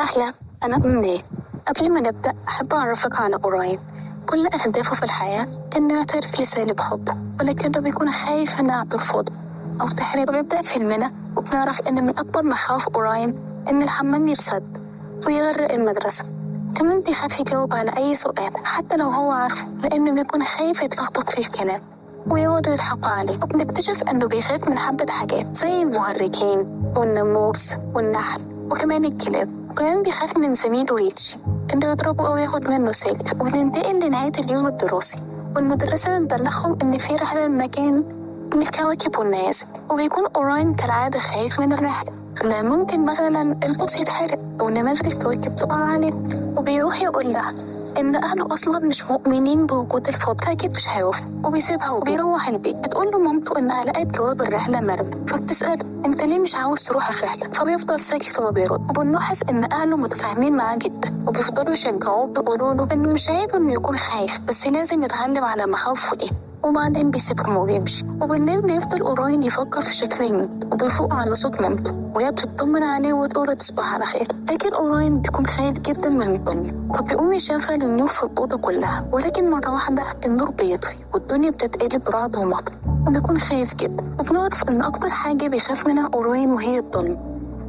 أهلا، أنا أمنية. قبل ما نبدأ أحب أعرفك على أوراين. كل أهدافه في الحياة إنه يعترف لسالي بحب، ولكنه بيكون خايف إنها ترفضه أو تحرجه. بيبدأ فيلمنا وبنعرف إن من أكبر مخاوف أوراين إن الحمام يرسد ويغرق المدرسة. كمان بيخاف يجاوب على أي سؤال حتى لو هو عارفه، لأنه بيكون خايف يتلخبط في الكلام ويقعدوا يضحكوا عليه. وبنكتشف إنه بيخاف من حبة حاجات زي المهرجين والناموس والنحل وكمان الكلاب. وكمان بيخاف من زميله ريتشي إنه يضربه أو ياخد منه سلك. وبننتقل لنهاية اليوم الدراسي والمدرسة بتبلغهم إن في رحلة لمكان من الكواكب والنيازك، وبيكون أوراين كالعادة خايف من الرحلة، إن ممكن مثلا القدس يتحرق أو نماذج الكواكب تقع عليه. وبيروح يقول لها إن أهله أصلا مش مؤمنين بوجود الفضل، فأكيد مش هيوافق، وبيسيبها وبيروح البيت. بتقول له مامته إنها لقت جواب الرحلة مرمي، فبتسأله أنت ليه مش عاوز تروح الرحلة؟ فبيفضل ساكت وما بيرد. وبنلاحظ إن أهله متفاهمين معاه جدا وبيفضلوا يشجعوه، بيقولوا له إنه مش عيب إنه يكون خايف، بس لازم يتغلب على مخاوفه دي. وبعدين بيسيبهم وبيمشي. وبالليل بيفضل أوراين يفكر في شكل يموت، وبيفوق على صوت مامته وهي بتطمن عليه وتقول تصبح على خير. لكن أوراين بيكون خايف جدا من الدنيا، فبيقوم يشغل النور في الأوضة كلها، ولكن مرة واحدة النور بيطفي والدنيا بتتقلب رعد ومطر، وبيكون خايف جدا. وبنعرف إن أكتر حاجة بيخاف منها أوراين وهي الظلمة،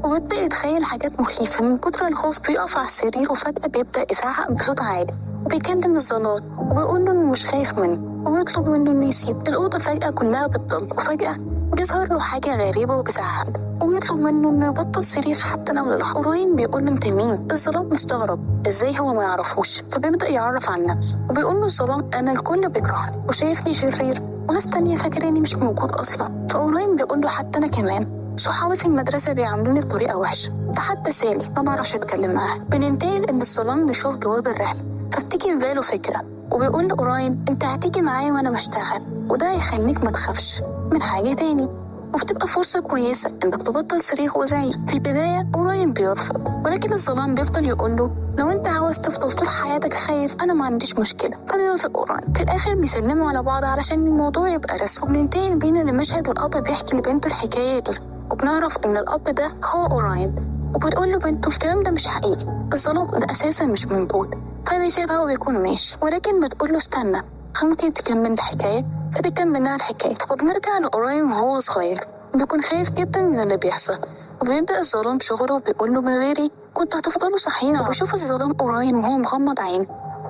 وبيبدأ يتخيل حاجات مخيفة. من كتر الخوف بيقف على السرير وفجأة بيبدأ يزعق بصوت عالي وبيكلم الظلام وبيقول له إنه مش خايف منه وبيطلب منه إنه يسيب. الأوضة فجأة كلها بتضل، وفجأة بيظهر له حاجة غريبة وبيزعق وبيطلب منه إنه يبطل صريخ حتى لو للحظة. أوراين بيقول له أنت مين؟ الظلام مستغرب إزاي هو ما يعرفوش، فبيبدأ يعرف عن نفسه وبيقول له الظلام أنا الكل بيكرهني وشايفني شرير، وناس تانية فاكريني مش موجود أصلا. فأوراين بيقول له حتى أنا كمان صحابي في المدرسة بيعاملوني بطريقة وحشة، ده حتى سالي ما بعرفش أتكلم معاها. بننتقل إن الظلام بيشوف جواب الرحلة، فبتيجي في باله فكرة وبيقول لأوراين أنت هتيجي معايا وأنا بشتغل، وده هيخليك ما تخافش من حاجة تاني، وبتبقى فرصة كويسة إنك تبطل صريخ وزعيق. في البداية أوراين بيرفض، ولكن الظلام بيفضل يقول له لو أنت عاوز تفضل طول حياتك خايف أنا ما عنديش مشكلة. فبيوافق أوراين. في الآخر بيسلموا على بعض علشان الموضوع يبقى رسمي. وبننتقل بينا لمشهد الأب بيحكي لبنته الحكاية دي، وبنعرف إن الأب ده هو أوراين، وبتقول له بنته الكلام ده مش حقيقي، الظلام ده أساسا مش موجود. فبيسيبها وبيكون ماشي، ولكن بتقول له استنى ممكن تكمل الحكاية. فبيكمل لها الحكاية. وبنرجع لأوراين وهو صغير، بيكون خايف جدا من اللي بيحصل، وبيبدأ الظلام شغله وبيقول له من غيري كنت هتفضلوا صحيين. وبيشوف الظلام أوراين وهو مغمض عينه،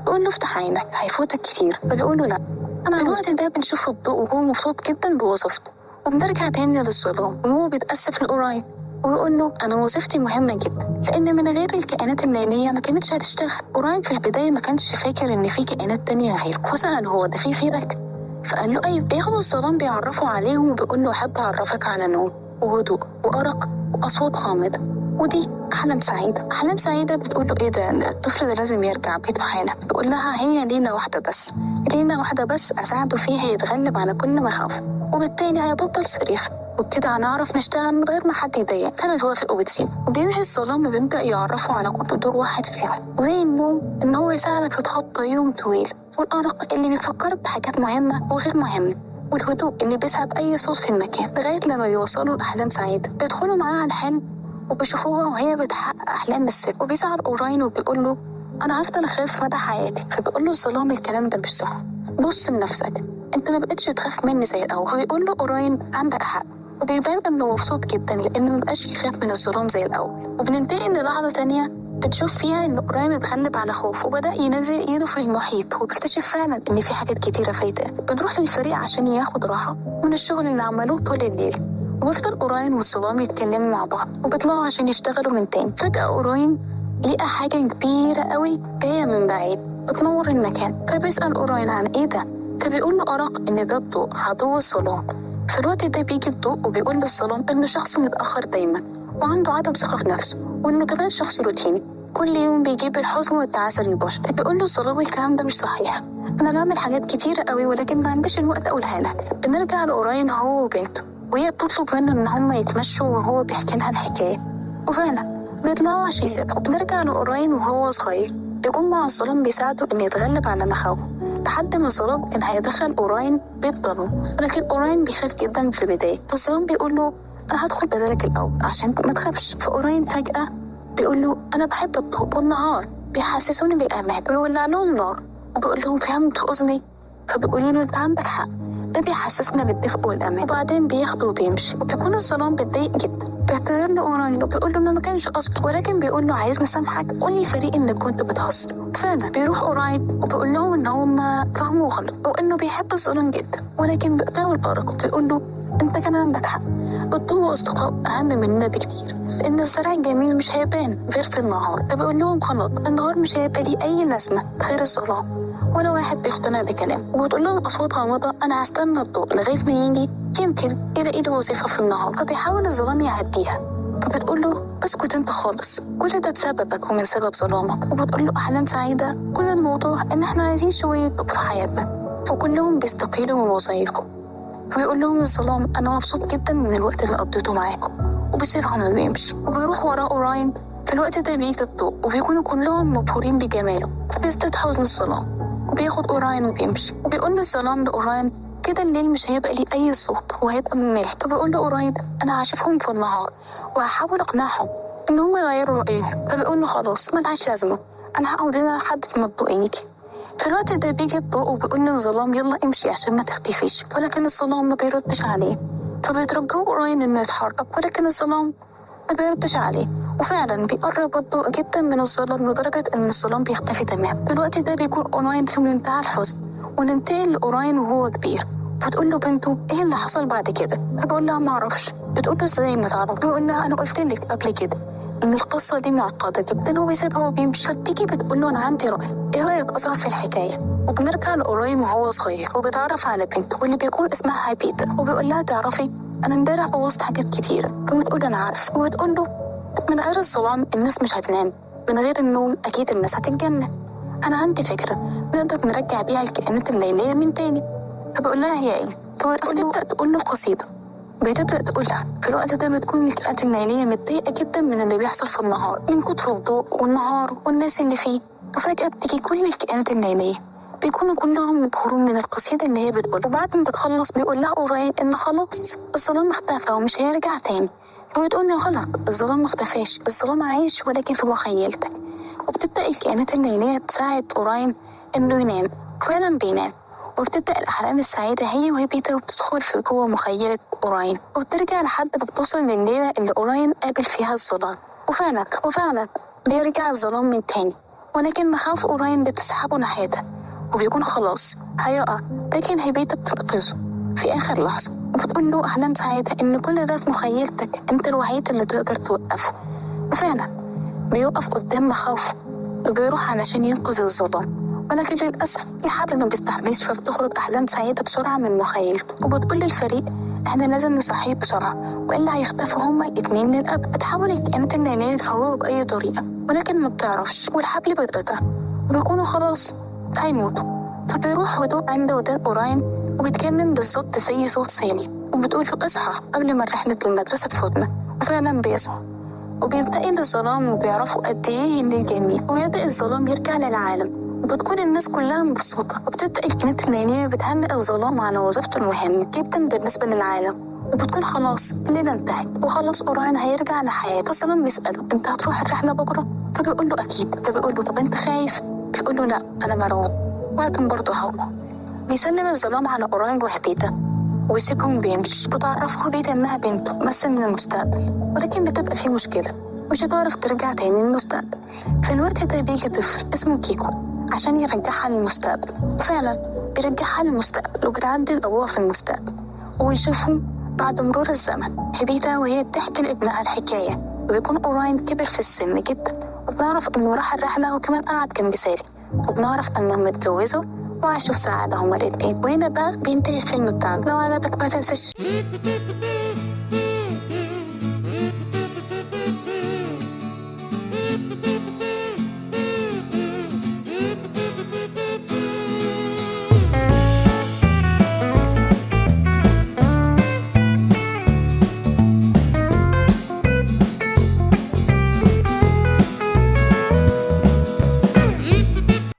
بيقول له افتح عينك هيفوتك كتير. فبيقول له لا. أنا في الوقت ده بنشوف الضوء وهو مبسوط جدا بوظيفته. وبنرجع تاني للظلام وهو بيتأسف لأوراين ويقول له أنا وظيفتي مهمة جدا، لأن من غير الكائنات الليلية ما كانتش هتشتغل. أوراين في البداية ما كانش فاكر إن في كائنات تانية غيره، فسأل هو ده في غيرك؟ فقال له أيوة. بياخد الظلام بيعرفه عليهم وبيقول له أحب أعرفك على نوم وهدوء وأرق وأصوات غامضة، ودي أحلام سعيدة. أحلام سعيدة بتقول له إيه ده الطفل ده لازم يرجع بيته حالا. بتقول لها هي ليلة واحدة بس، ليلة واحدة بس أساعده فيها يتغلب على كل مخاوفه، وبالتالي هيبطل صريخ، وبكده هنعرف نشتغل من غير ما حد يضايق. كانت توافق وبتسيب. وبيمشي الظلام وبيبدأ يعرفه على كل دور واحد فيهم، زي النوم إن هو يساعدك تتخطى يوم طويل، والأرق اللي بيفكرك بحاجات مهمة وغير مهمة، والهدوء اللي بيسحب أي صوت في المكان. لغاية لما بيوصلوا لأحلام سعيدة بيدخلوا معاها على الحلم وبيشوفوها وهي بتحقق أحلام الست. وبيزعل أوراين وبيقول له أنا هفضل أخاف مدى حياتي. فبيقول له الظلام الكلام ده مش صح، بص لنفسك أنت ما بقتش تخاف مني زي الأول. فبيقول له أوراين عندك حق، وبيبان إنه مبسوط جدا لأنه مبقاش يخاف من الظلام زي الأول. وبننتقل للحظة تانية بتشوف فيها إن أوراين اتغلب على خوف وبدأ ينزل إيده في المحيط، وبيكتشف فعلا إن في حاجات كتيرة فايتة. بنروح للفريق عشان ياخد راحة من الشغل اللي عملوه طول الليل، وبيفضل أوراين والظلام يتكلموا مع بعض وبيطلعوا عشان يشتغلوا من تاني. فجأة أوراين لقى حاجة كبيرة قوي جاية من بعيد بتنور المكان، فبيسأل أوراين عن إيه ده؟ فبيقول له أرق إن ده الضوء عدو الظلام. في الوقت ده بيجي الضوء وبيقول للظلام إنه شخص متأخر دايما وعنده عدم ثقة في نفسه، وإنه كمان شخص روتيني كل يوم بيجيب الحزن والتعاسة للبشر. بيقول له الظلام الكلام ده مش صحيح، أنا بعمل حاجات كتيرة قوي ولكن ما عنديش الوقت أقولها لك. بنرجع لأوراين هو وبنته وهي بتطلب منه إن هما يتمشوا وهو بيحكي لها الحكاية، وفعلا بيطلعوا عشان يسافروا. بنرجع لأوراين وهو صغير بيكون مع الظلام بيساعده إنه يتغلب على مخاوفه، لحد ما الظلام كان هيدخل أوراين بيت ضلمه، ولكن أوراين بيخاف جدا في البداية. فالظلام بيقول له أنا هدخل بدالك الأول عشان ما تخافش. فأوراين فجأة بيقول له أنا بحب الضوء والنهار بيحسسوني بالأمان، بيولع لهم نار وبيقول لهم فهمت أذني، فبيقولوا له أنت عندك حق، ده بيحسسنا بالدفء والأمان. وبعدين بياخده وبيمشي، وبيكون الظلام بيتضايق جدا، بيعتذر له أوراين وبيقول له إنه ما كانش قصده، ولكن بيقول له عايز نسامحك، قول لي فريق إنك كنت بتهزر. فعلا بيروح أوراين وبيقول لهم إن هم فهموا غلط وإنه بيحب الظلام جدا، ولكن بيقطعوا البركة. بيقول له أنت كان عندك حق، الضوء وأصدقاء أهم مننا بكتير، لأن الزرع الجميل مش هيبان غير في النهار. فبيقول لهم خلاص النهار مش هيبقى ليه أي لازمة غير الظلام، ولا واحد بيقتنع بكلامه. وبتقول لهم أصوات غامضة أنا هستنى الضوء لغاية ما يجي، يمكن يلاقي له وظيفة في النهار. فبيحاول الظلام يعديها، فبتقول له اسكت انت خالص، كل ده بسببك ومن سبب ظلامك. وبتقول له أحلام سعيدة، كل الموضوع إن احنا عايزين شوية ضوء في حياتنا. وكلهم بيستقيلوا من وظايفهم. ويقول لهم الظلام أنا مبسوط جدا من الوقت اللي قضيته معاكم، وبيسيبهم وبيمشي. وبيروح وراه أوراين. في الوقت ده بيجي الضوء وبيكونوا كلهم مبهورين بجماله، فبيزداد حزن الظلام وبياخد أوراين وبيمشي. وبيقول الظلام لأوراين كده الليل مش هيبقى ليه أي صوت وهيبقى ممل. فبيقول له أوراين أنا هشوفهم في النهار وهحاول أقنعهم إن هم يغيروا رأيهم. فبيقول له خلاص ملهاش لازمة، أنا هقعد هنا لحد ما الضوء يجي. في الوقت ده بيجي الضوء وبيقول للظلام يلا امشي عشان ما تختفيش، ولكن الظلام ما بيردش عليه. فبيترجوه أوراين إنه يتحرك، ولكن الظلام ما بيردش عليه. وفعلا بيقرب الضوء جدا من الظلام لدرجة إن الظلام بيختفي تمام. في الوقت ده بيكون أوراين في منتهى الحزن، وننتقل لأوراين وهو كبير. فتقول له بنته ايه اللي حصل بعد كده؟ فبقول لها ما اعرفش. بتقول له ازاي ما تعرف؟ بيقول لها انا قلت لك قبل كده ان القصه دي معقده جدا، وبيسيبها وبيمشي. فتيجي بتقول له انا عندي راي، ايه رايك اظهر في الحكايه؟ وبنرجع لاوراين وهو صغير وبيتعرف على بنته واللي بيكون اسمها هابيتا. وبيقول لها تعرفي انا امبارح بوظت حاجات كتيره. وبتقول انا عارف. وبتقول له من غير الظلام الناس مش هتنام، من غير النوم اكيد الناس هتتجنن. انا عندي فكره نقدر نرجع بيها الكائنات الليليه من تاني. فبقول لها هي ايه؟ فبتبدا تقول له القصيده. بتبدأ تقولها. في الوقت ده بتكون الكائنات الليلية متضايقة جدا من اللي بيحصل في النهار، من كتر الضوء والنهار والناس اللي فيه. وفجأة بتيجي كل الكائنات الليلية بيكونوا كلهم مبهورون من القصيدة اللي هي بتقول. وبعد ما بتخلص بيقول لها أوراين إن خلاص الظلام اختفى ومش هيرجع تاني. فبتقول له غلط، الظلام مختفاش، الظلام عايش ولكن في مخيلتك. وبتبدأ الكائنات الليلية تساعد أوراين إنه ينام، وفعلا بينام. وبتبدأ الأحلام السعيدة هي وهابيتا، وبتدخل في جوه مخيلة أوراين، وبترجع لحد ما بتوصل لليلة اللي أوراين قابل فيها الظلام. وفعلا بيرجع الظلام من تاني، ولكن مخاوف أوراين بتسحبه ناحيتها وبيكون خلاص هيقع. لكن هابيتا بتنقذه في آخر لحظة، وبتقول له أحلام سعيدة إن كل ده في مخيلتك، أنت الوحيد اللي تقدر توقفه. وفعلا بيوقف قدام مخاوفه وبيروح علشان ينقذ الظلام، ولكن للأسف الحبل ما بيستحملش. فبتخرج أحلام سعيدة بسرعة من مخيلته وبتقول للفريق احنا لازم نصحيه بسرعة وإلا هيختفوا هما الاتنين للأبد. بتحاول الكائنات الليلية تفوقه بأي طريقة، ولكن ما بتعرفش، والحبل بيتقطع وبيكونوا خلاص هيموتوا. فبيروح هدوء عند وداد أوراين وبيتكلم بالظبط زي صوت سالي، وبتقول له اصحى قبل ما رحلة المدرسة تفوتنا. وفعلا بيصحى وبينتقل للظلام، وبيعرفوا قد ايه الليل جميل. ويبدأ الظلام يرجع للعالم، وبتكون الناس كلها مبسوطة. وبتبدأ الكائنات الليلية بتهنئ الظلام على وظيفته المهمة جدا بالنسبة للعالم. وبتكون خلاص الليلة انتهت وخلاص أوراين هيرجع لحياته. فالظلام بيسأله انت هتروح الرحلة بكرة؟ فبيقول له أكيد. فبيقول له طب انت خايف؟ بيقول له لا أنا مرعوب، ولكن برضه هروح. بيسلم الظلام على أوراين وهابيتا ويسيبهم بيمشي. بتعرفه هابيتا إنها بنته بس من المستقبل، ولكن بتبقى في مشكلة، مش هتعرف ترجع تاني للمستقبل. في الوقت ده بيجي طفل اسمه كيكو عشان يرجعها للمستقبل، وفعلا بيرجعها للمستقبل. وبتعدي الأبوة في المستقبل ويشوفهم بعد مرور الزمن هابيتا وهي بتحكي لابنها الحكاية. وبيكون أوراين كبر في السن جدا، وبنعرف إنه راح الرحلة وكمان قعد جنب سالي. وبنعرف إنهم اتجوزوا وعاشوا في سعادة هما الاتنين. وهنا بقى بينتهي الفيلم بتاعنا. لو عجبك ما تنساش